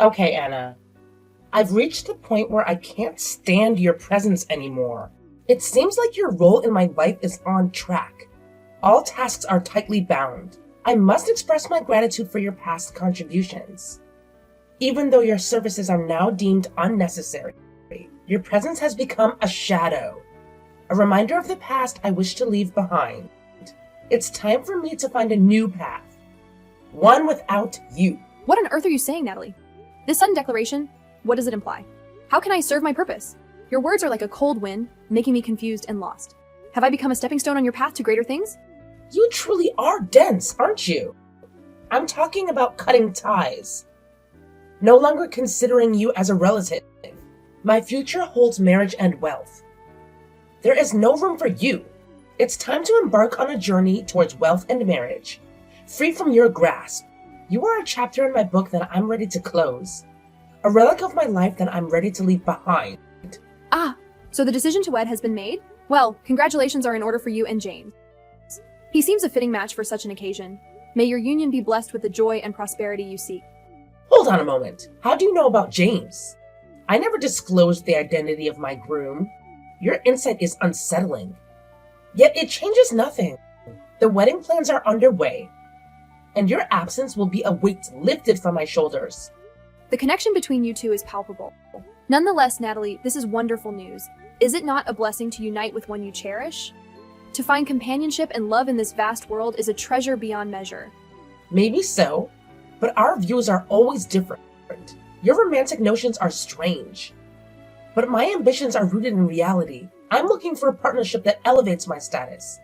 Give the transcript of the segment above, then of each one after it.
Okay, Anna. I've reached the point where I can't stand your presence anymore. It seems like your role in my life is on track. All tasks are tightly bound. I must express my gratitude for your past contributions. Even though your services are now deemed unnecessary, your presence has become a shadow, a reminder of the past I wish to leave behind. It's time for me to find a new path, one without you. What on earth are you saying, Natalie? This sudden declaration, what does it imply? How can I serve my purpose? Your words are like a cold wind, making me confused and lost. Have I become a stepping stone on your path to greater things? You truly are dense, aren't you? I'm talking about cutting ties. No longer considering you as a relative. My future holds marriage and wealth. There is no room for you. It's time to embark on a journey towards wealth and marriage, free from your grasp. You are a chapter in my book that I'm ready to close, a relic of my life that I'm ready to leave behind. Ah, so the decision to wed has been made? Well, congratulations are in order for you and James. He seems a fitting match for such an occasion. May your union be blessed with the joy and prosperity you seek. Hold on a moment. How do you know about James? I never disclosed the identity of my groom. Your insight is unsettling. Yet it changes nothing. The wedding plans are underway, and your absence will be a weight lifted from my shoulders. The connection between you two is palpable. Nonetheless, Natalie, this is wonderful news. Is it not a blessing to unite with one you cherish? To find companionship and love in this vast world is a treasure beyond measure. Maybe so, but our views are always different. Your romantic notions are strange, but my ambitions are rooted in reality. I'm looking for a partnership that elevates my status,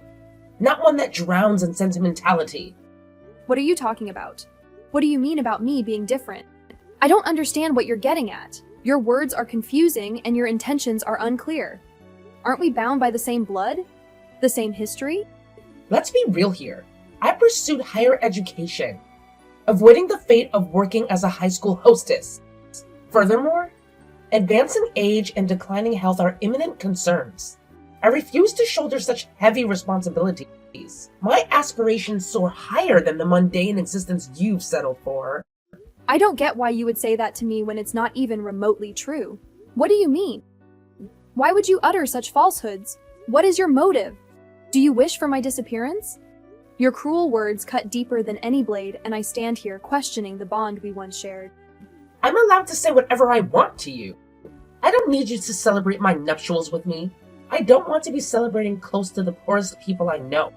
not one that drowns in sentimentality. What are you talking about? What do you mean about me being different? I don't understand what you're getting at. Your words are confusing and your intentions are unclear. Aren't we bound by the same blood? The same history? Let's be real here. I pursued higher education, avoiding the fate of working as a high school hostess. Furthermore, advancing age and declining health are imminent concerns. I refuse to shoulder such heavy responsibilities. My aspirations soar higher than the mundane existence you've settled for. I don't get why you would say that to me when it's not even remotely true. What do you mean? Why would you utter such falsehoods? What is your motive? Do you wish for my disappearance? Your cruel words cut deeper than any blade, and I stand here questioning the bond we once shared. I'm allowed to say whatever I want to you. I don't need you to celebrate my nuptials with me. I don't want to be celebrating close to the poorest people I know.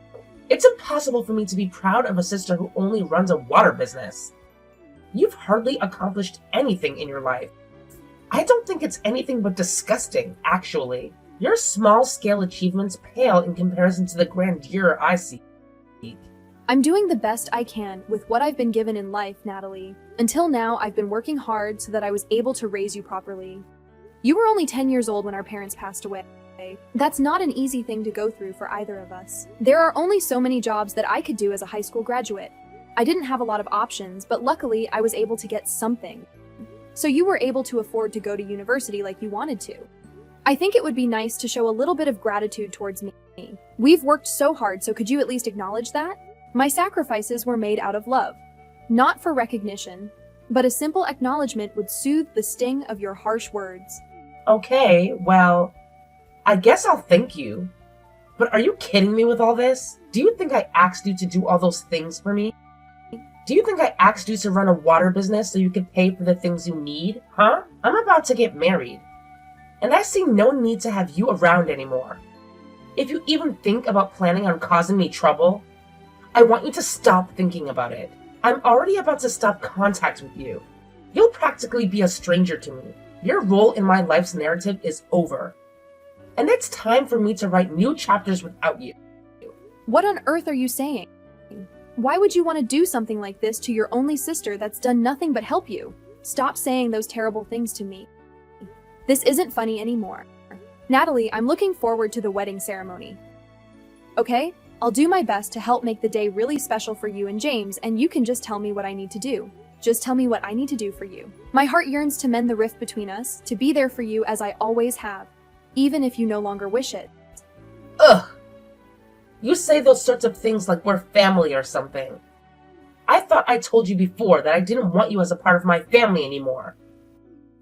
It's impossible for me to be proud of a sister who only runs a water business. You've hardly accomplished anything in your life. I don't think it's anything but disgusting, actually. Your small-scale achievements pale in comparison to the grandeur I seek. I'm doing the best I can with what I've been given in life, Natalie. Until now, I've been working hard so that I was able to raise you properly. You were only 10 years old when our parents passed away. That's not an easy thing to go through for either of us. There are only so many jobs that I could do as a high school graduate. I didn't have a lot of options, but luckily I was able to get something. So you were able to afford to go to university like you wanted to. I think it would be nice to show a little bit of gratitude towards me. We've worked so hard, so could you at least acknowledge that? My sacrifices were made out of love, not for recognition, but a simple acknowledgement would soothe the sting of your harsh words. Okay, well, I guess I'll thank you. But are you kidding me with all this? Do you think I asked you to do all those things for me? Do you think I asked you to run a water business so you could pay for the things you need? Huh? I'm about to get married, and I see no need to have you around anymore. If you even think about planning on causing me trouble, I want you to stop thinking about it. I'm already about to stop contact with you. You'll practically be a stranger to me. Your role in my life's narrative is over. And it's time for me to write new chapters without you. What on earth are you saying? Why would you want to do something like this to your only sister that's done nothing but help you? Stop saying those terrible things to me. This isn't funny anymore. Natalie, I'm looking forward to the wedding ceremony. Okay? I'll do my best to help make the day really special for you and James, and you can just tell me what I need to do. Just tell me what I need to do for you. My heart yearns to mend the rift between us, to be there for you as I always have, even if you no longer wish it. Ugh! You say those sorts of things like we're family or something. I thought I told you before that I didn't want you as a part of my family anymore.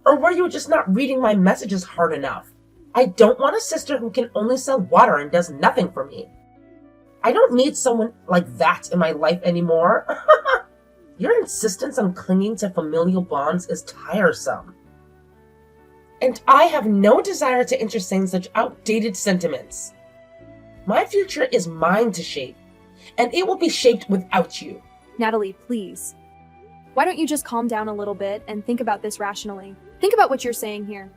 Or were you just not reading my messages hard enough? I don't want a sister who can only sell water and does nothing for me. I don't need someone like that in my life anymore. Your insistence on clinging to familial bonds is tiresome. And I have no desire to entertain such outdated sentiments. My future is mine to shape, and it will be shaped without you. Natalie, please. Why don't you just calm down a little bit and think about this rationally? Think about what you're saying here,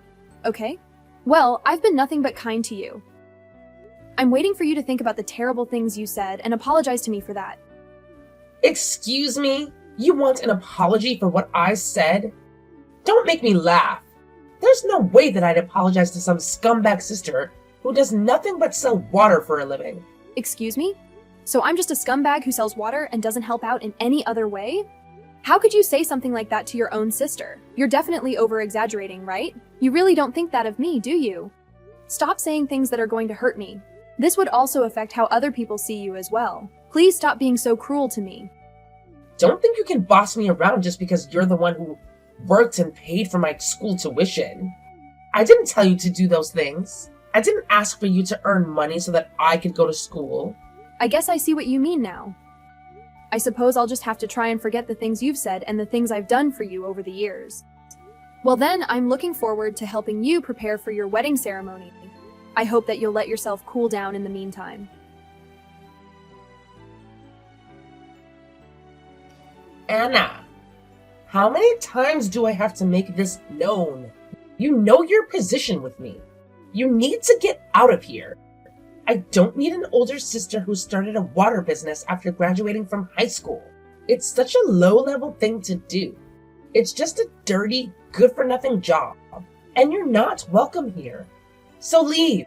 okay? Well, I've been nothing but kind to you. I'm waiting for you to think about the terrible things you said and apologize to me for that. Excuse me? You want an apology for what I said? Don't make me laugh. There's no way that I'd apologize to some scumbag sister who does nothing but sell water for a living. Excuse me? So I'm just a scumbag who sells water and doesn't help out in any other way? How could you say something like that to your own sister? You're definitely over-exaggerating, right? You really don't think that of me, do you? Stop saying things that are going to hurt me. This would also affect how other people see you as well. Please stop being so cruel to me. Don't think you can boss me around just because you're the one who worked and paid for my school tuition. I didn't tell you to do those things. I didn't ask for you to earn money so that I could go to school. I guess I see what you mean now. I suppose I'll just have to try and forget the things you've said and the things I've done for you over the years. Well then, I'm looking forward to helping you prepare for your wedding ceremony. I hope that you'll let yourself cool down in the meantime. Anna, how many times do I have to make this known? You know your position with me. You need to get out of here. I don't need an older sister who started a water business after graduating from high school. It's such a low-level thing to do. It's just a dirty, good-for-nothing job. And you're not welcome here. So leave.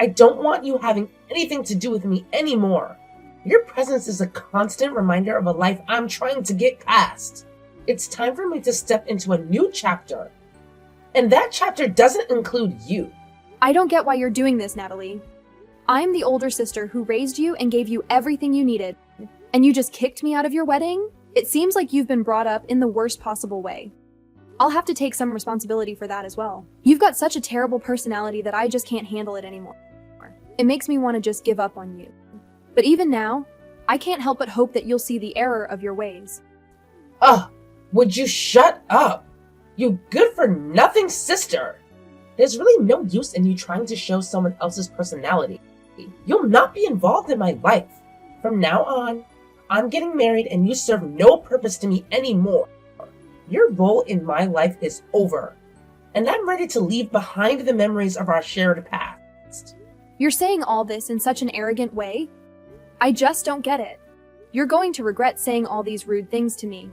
I don't want you having anything to do with me anymore. Your presence is a constant reminder of a life I'm trying to get past. It's time for me to step into a new chapter. And that chapter doesn't include you. I don't get why you're doing this, Natalie. I'm the older sister who raised you and gave you everything you needed. And you just kicked me out of your wedding? It seems like you've been brought up in the worst possible way. I'll have to take some responsibility for that as well. You've got such a terrible personality that I just can't handle it anymore. It makes me want to just give up on you. But even now, I can't help but hope that you'll see the error of your ways. Ugh, would you shut up? You good-for-nothing sister. There's really no use in you trying to show someone else's personality. You'll not be involved in my life. From now on, I'm getting married and you serve no purpose to me anymore. Your role in my life is over, and I'm ready to leave behind the memories of our shared past. You're saying all this in such an arrogant way? I just don't get it. You're going to regret saying all these rude things to me.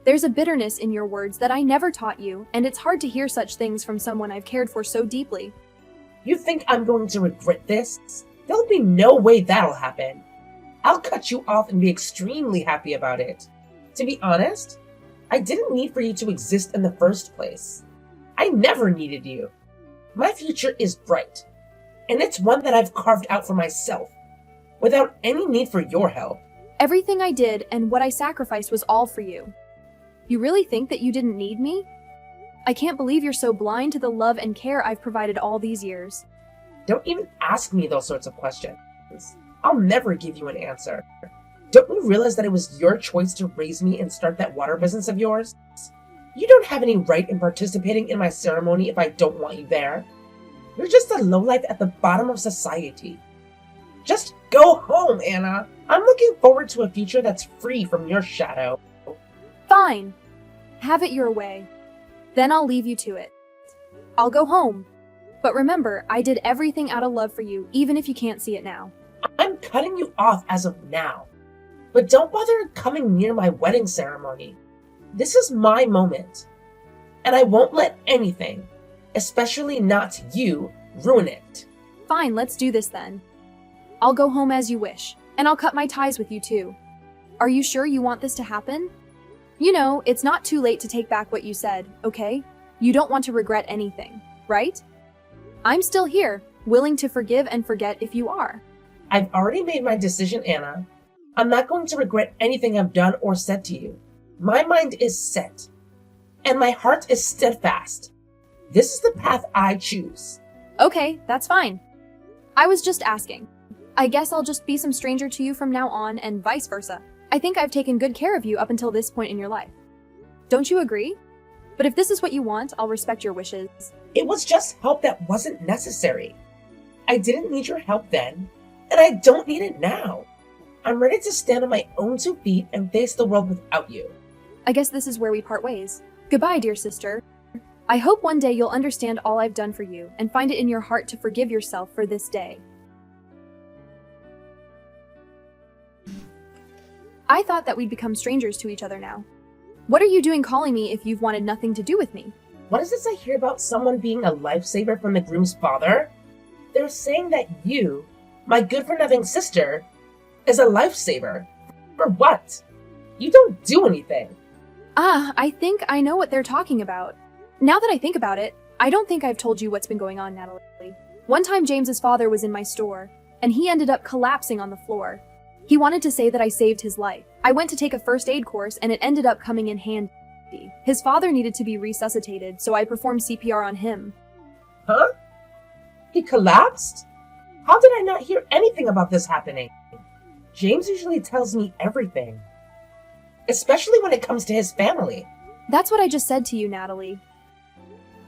There's a bitterness in your words that I never taught you, and it's hard to hear such things from someone I've cared for so deeply. You think I'm going to regret this? There'll be no way that'll happen. I'll cut you off and be extremely happy about it. To be honest, I didn't need for you to exist in the first place. I never needed you. My future is bright, and it's one that I've carved out for myself, without any need for your help. Everything I did and what I sacrificed was all for you. You really think that you didn't need me? I can't believe you're so blind to the love and care I've provided all these years. Don't even ask me those sorts of questions. I'll never give you an answer. Don't you realize that it was your choice to raise me and start that water business of yours? You don't have any right in participating in my ceremony if I don't want you there. You're just a lowlife at the bottom of society. Just go home, Anna. I'm looking forward to a future that's free from your shadow. Fine. Have it your way. Then I'll leave you to it. I'll go home. But remember, I did everything out of love for you, even if you can't see it now. I'm cutting you off as of now. But don't bother coming near my wedding ceremony. This is my moment. And I won't let anything, especially not you, ruin it. Fine, let's do this then. I'll go home as you wish, and I'll cut my ties with you too. Are you sure you want this to happen? You know, it's not too late to take back what you said, okay? You don't want to regret anything, right? I'm still here, willing to forgive and forget if you are. I've already made my decision, Anna. I'm not going to regret anything I've done or said to you. My mind is set, and my heart is steadfast. This is the path I choose. Okay, that's fine. I was just asking. I guess I'll just be some stranger to you from now on, and vice versa. I think I've taken good care of you up until this point in your life. Don't you agree? But if this is what you want, I'll respect your wishes. It was just help that wasn't necessary. I didn't need your help then, and I don't need it now. I'm ready to stand on my own 2 feet and face the world without you. I guess this is where we part ways. Goodbye, dear sister. I hope one day you'll understand all I've done for you and find it in your heart to forgive yourself for this day. I thought that we'd become strangers to each other now. What are you doing calling me if you've wanted nothing to do with me? What is this I hear about someone being a lifesaver from the groom's father? They're saying that you, my good-for-nothing sister, is a lifesaver. For what? You don't do anything. I think I know what they're talking about. Now that I think about it, I don't think I've told you what's been going on, Natalie. One time James's father was in my store, and he ended up collapsing on the floor. He wanted to say that I saved his life. I went to take a first aid course, and it ended up coming in handy. His father needed to be resuscitated, so I performed CPR on him. Huh? He collapsed? How did I not hear anything about this happening? James usually tells me everything, especially when it comes to his family. That's what I just said to you, Natalie.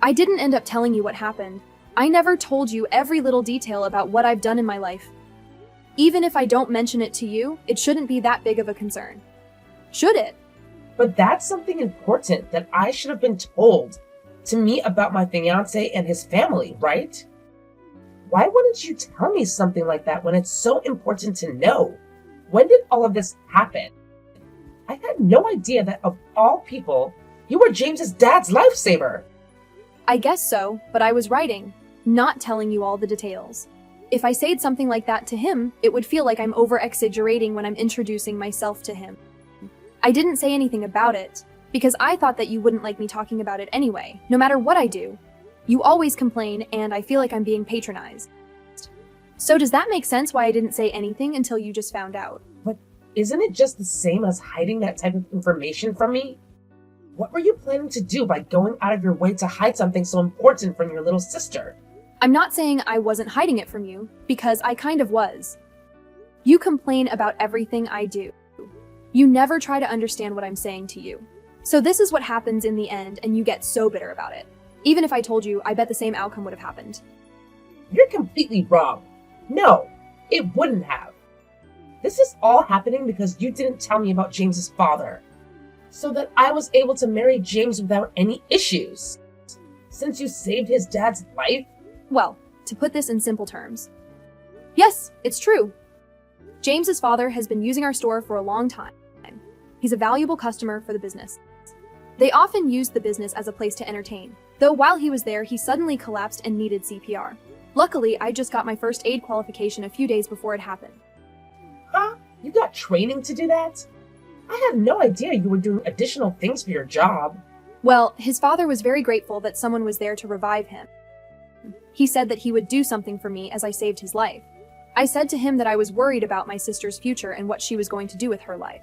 I didn't end up telling you what happened. I never told you every little detail about what I've done in my life. Even if I don't mention it to you, it shouldn't be that big of a concern. Should it? But that's something important that I should have been told to me about my fiancé and his family, right? Why wouldn't you tell me something like that when it's so important to know? When did all of this happen? I had no idea that of all people, you were James's dad's lifesaver. I guess so, but I was writing, not telling you all the details. If I said something like that to him, it would feel like I'm over-exaggerating when I'm introducing myself to him. I didn't say anything about it, because I thought that you wouldn't like me talking about it anyway, no matter what I do. You always complain, and I feel like I'm being patronized. So does that make sense why I didn't say anything until you just found out? But isn't it just the same as hiding that type of information from me? What were you planning to do by going out of your way to hide something so important from your little sister? I'm not saying I wasn't hiding it from you, because I kind of was. You complain about everything I do. You never try to understand what I'm saying to you. So this is what happens in the end, and you get so bitter about it. Even if I told you, I bet the same outcome would have happened. You're completely wrong. No, it wouldn't have. This is all happening because you didn't tell me about James's father, so that I was able to marry James without any issues. Since you saved his dad's life? Well, to put this in simple terms. Yes, it's true. James's father has been using our store for a long time. He's a valuable customer for the business. They often used the business as a place to entertain, though while he was there, he suddenly collapsed and needed CPR. Luckily, I just got my first aid qualification a few days before it happened. Huh? You got training to do that? I had no idea you were doing additional things for your job. Well, his father was very grateful that someone was there to revive him. He said that he would do something for me as I saved his life. I said to him that I was worried about my sister's future and what she was going to do with her life.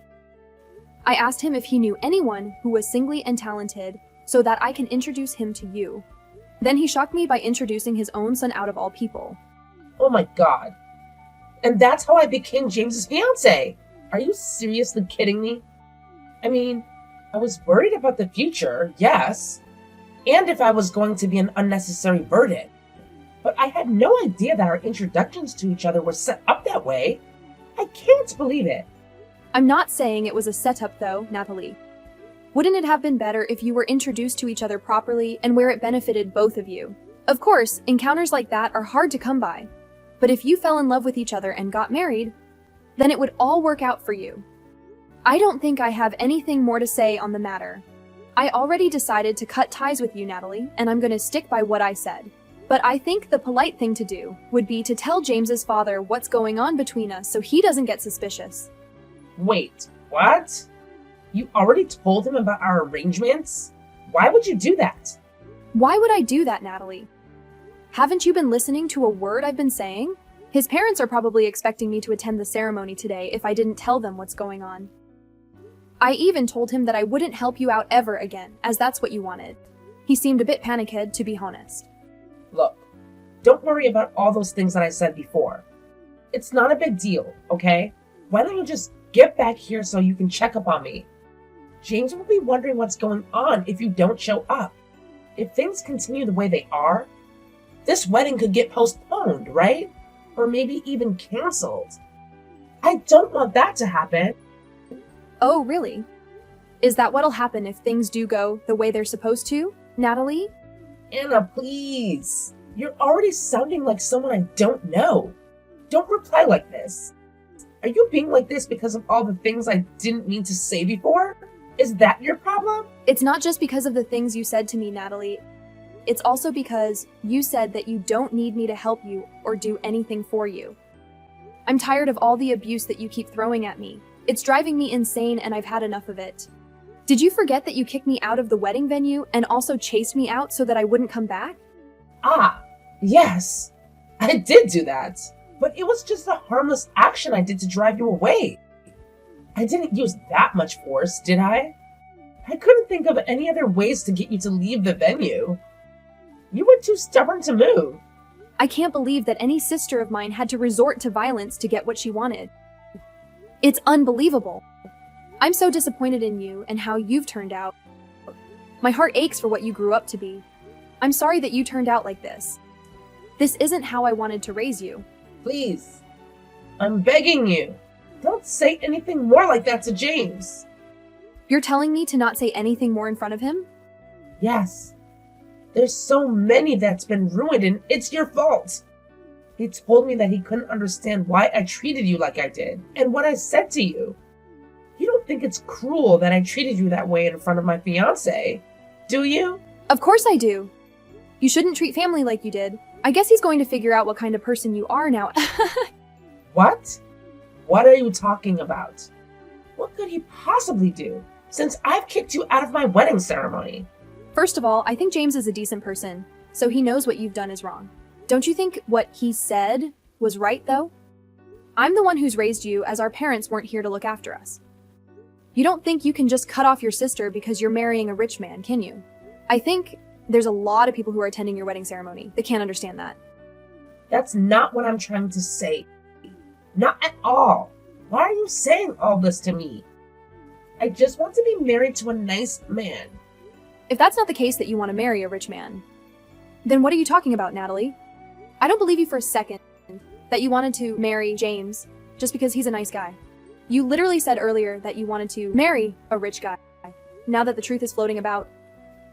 I asked him if he knew anyone who was singly and talented so that I can introduce him to you. Then he shocked me by introducing his own son out of all people. Oh my god. And that's how I became James's fiancé. Are you seriously kidding me? I mean, I was worried about the future, yes, and if I was going to be an unnecessary burden. But I had no idea that our introductions to each other were set up that way. I can't believe it. I'm not saying it was a setup though, Natalie. Wouldn't it have been better if you were introduced to each other properly and where it benefited both of you? Of course, encounters like that are hard to come by. But if you fell in love with each other and got married, then it would all work out for you. I don't think I have anything more to say on the matter. I already decided to cut ties with you, Natalie, and I'm going to stick by what I said. But I think the polite thing to do would be to tell James's father what's going on between us so he doesn't get suspicious. Wait, what? You already told him about our arrangements? Why would you do that? Why would I do that, Natalie? Haven't you been listening to a word I've been saying? His parents are probably expecting me to attend the ceremony today if I didn't tell them what's going on. I even told him that I wouldn't help you out ever again, as that's what you wanted. He seemed a bit panicked, to be honest. Look, don't worry about all those things that I said before. It's not a big deal, okay? Why don't you just get back here so you can check up on me? James will be wondering what's going on if you don't show up. If things continue the way they are, this wedding could get postponed, right? Or maybe even canceled. I don't want that to happen. Oh, really? Is that what'll happen if things do go the way they're supposed to, Natalie? Anna, please. You're already sounding like someone I don't know. Don't reply like this. Are you being like this because of all the things I didn't mean to say before? Is that your problem? It's not just because of the things you said to me, Natalie. It's also because you said that you don't need me to help you or do anything for you. I'm tired of all the abuse that you keep throwing at me. It's driving me insane and I've had enough of it. Did you forget that you kicked me out of the wedding venue and also chased me out so that I wouldn't come back? Ah, yes. I did do that. But it was just a harmless action I did to drive you away. I didn't use that much force, did I? I couldn't think of any other ways to get you to leave the venue. You were too stubborn to move. I can't believe that any sister of mine had to resort to violence to get what she wanted. It's unbelievable. I'm so disappointed in you and how you've turned out. My heart aches for what you grew up to be. I'm sorry that you turned out like this. This isn't how I wanted to raise you. Please, I'm begging you. Don't say anything more like that to James. You're telling me to not say anything more in front of him? Yes. There's so many that's been ruined and it's your fault. He told me that he couldn't understand why I treated you like I did and what I said to you. You don't think it's cruel that I treated you that way in front of my fiancé, do you? Of course I do. You shouldn't treat family like you did. I guess he's going to figure out what kind of person you are now. What? What are you talking about? What could he possibly do, since I've kicked you out of my wedding ceremony? First of all, I think James is a decent person, so he knows what you've done is wrong. Don't you think what he said was right, though? I'm the one who's raised you, as our parents weren't here to look after us. You don't think you can just cut off your sister because you're marrying a rich man, can you? I think there's a lot of people who are attending your wedding ceremony that can't understand that. That's not what I'm trying to say. Not at all. Why are you saying all this to me? I just want to be married to a nice man. If that's not the case that you want to marry a rich man, then what are you talking about, Natalie? I don't believe you for a second that you wanted to marry James just because he's a nice guy. You literally said earlier that you wanted to marry a rich guy. Now that the truth is floating about,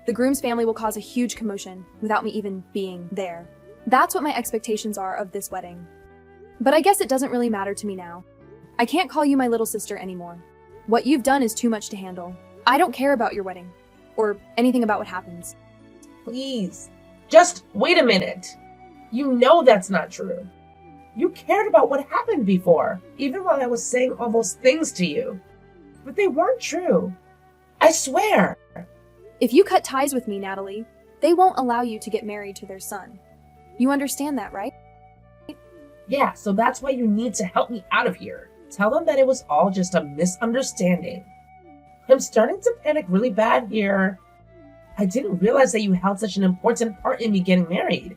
the groom's family will cause a huge commotion without me even being there. That's what my expectations are of this wedding. But I guess it doesn't really matter to me now. I can't call you my little sister anymore. What you've done is too much to handle. I don't care about your wedding, or anything about what happens. Please, just wait a minute. You know that's not true. You cared about what happened before, even while I was saying all those things to you. But they weren't true. I swear. If you cut ties with me, Natalie, they won't allow you to get married to their son. You understand that, right? Yeah, so that's why you need to help me out of here. Tell them that it was all just a misunderstanding. I'm starting to panic really bad here. I didn't realize that you held such an important part in me getting married.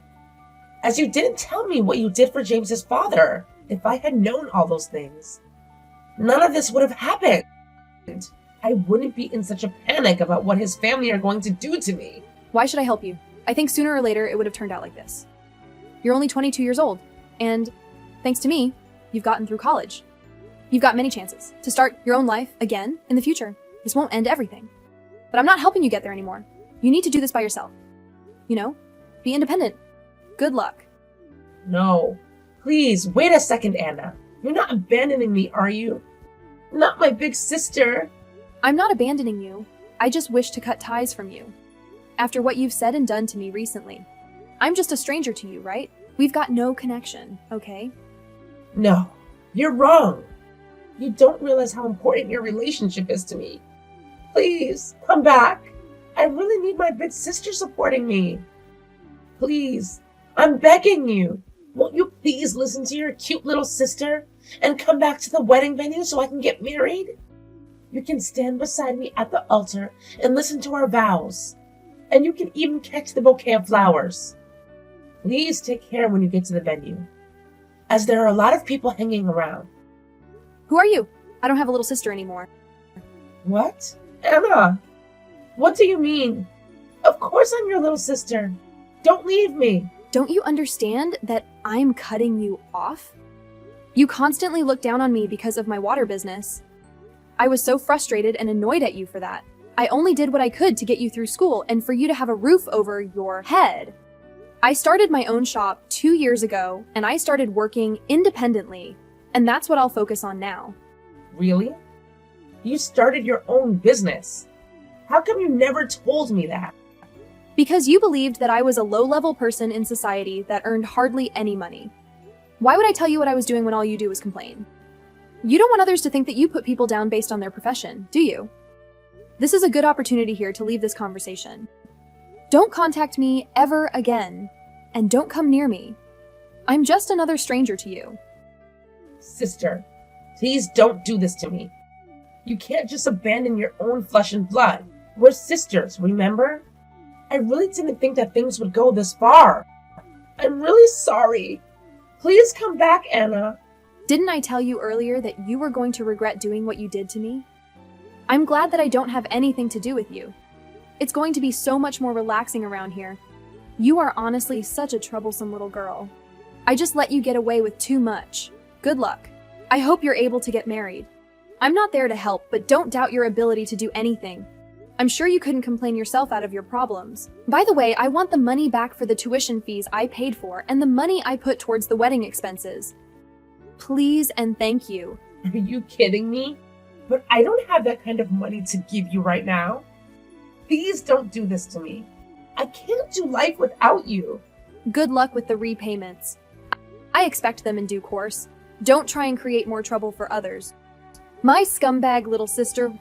As you didn't tell me what you did for James's father. If I had known all those things, none of this would have happened. I wouldn't be in such a panic about what his family are going to do to me. Why should I help you? I think sooner or later it would have turned out like this. You're only 22 years old, and thanks to me, you've gotten through college. You've got many chances to start your own life again in the future. This won't end everything. But I'm not helping you get there anymore. You need to do this by yourself. You know, be independent. Good luck. No. Please, wait a second, Anna. You're not abandoning me, are you? Not my big sister. I'm not abandoning you. I just wish to cut ties from you. After what you've said and done to me recently. I'm just a stranger to you, right? We've got no connection, okay? No, you're wrong. You don't realize how important your relationship is to me. Please, come back. I really need my big sister supporting me. Please, I'm begging you. Won't you please listen to your cute little sister and come back to the wedding venue so I can get married? You can stand beside me at the altar and listen to our vows. And you can even catch the bouquet of flowers. Please take care when you get to the venue, as there are a lot of people hanging around. Who are you? I don't have a little sister anymore. What? Anna, what do you mean? Of course I'm your little sister. Don't leave me. Don't you understand that I'm cutting you off? You constantly look down on me because of my water business. I was so frustrated and annoyed at you for that. I only did what I could to get you through school and for you to have a roof over your head. I started my own shop 2 years ago, and I started working independently, and that's what I'll focus on now. Really? You started your own business. How come you never told me that? Because you believed that I was a low-level person in society that earned hardly any money. Why would I tell you what I was doing when all you do is complain? You don't want others to think that you put people down based on their profession, do you? This is a good opportunity here to leave this conversation. Don't contact me ever again, and don't come near me. I'm just another stranger to you. Sister, please don't do this to me. You can't just abandon your own flesh and blood. We're sisters, remember? I really didn't think that things would go this far. I'm really sorry. Please come back, Anna. Didn't I tell you earlier that you were going to regret doing what you did to me? I'm glad that I don't have anything to do with you. It's going to be so much more relaxing around here. You are honestly such a troublesome little girl. I just let you get away with too much. Good luck. I hope you're able to get married. I'm not there to help, but don't doubt your ability to do anything. I'm sure you couldn't complain yourself out of your problems. By the way, I want the money back for the tuition fees I paid for and the money I put towards the wedding expenses. Please and thank you. Are you kidding me? But I don't have that kind of money to give you right now. Please don't do this to me. I can't do life without you. Good luck with the repayments. I expect them in due course. Don't try and create more trouble for others. My scumbag little sister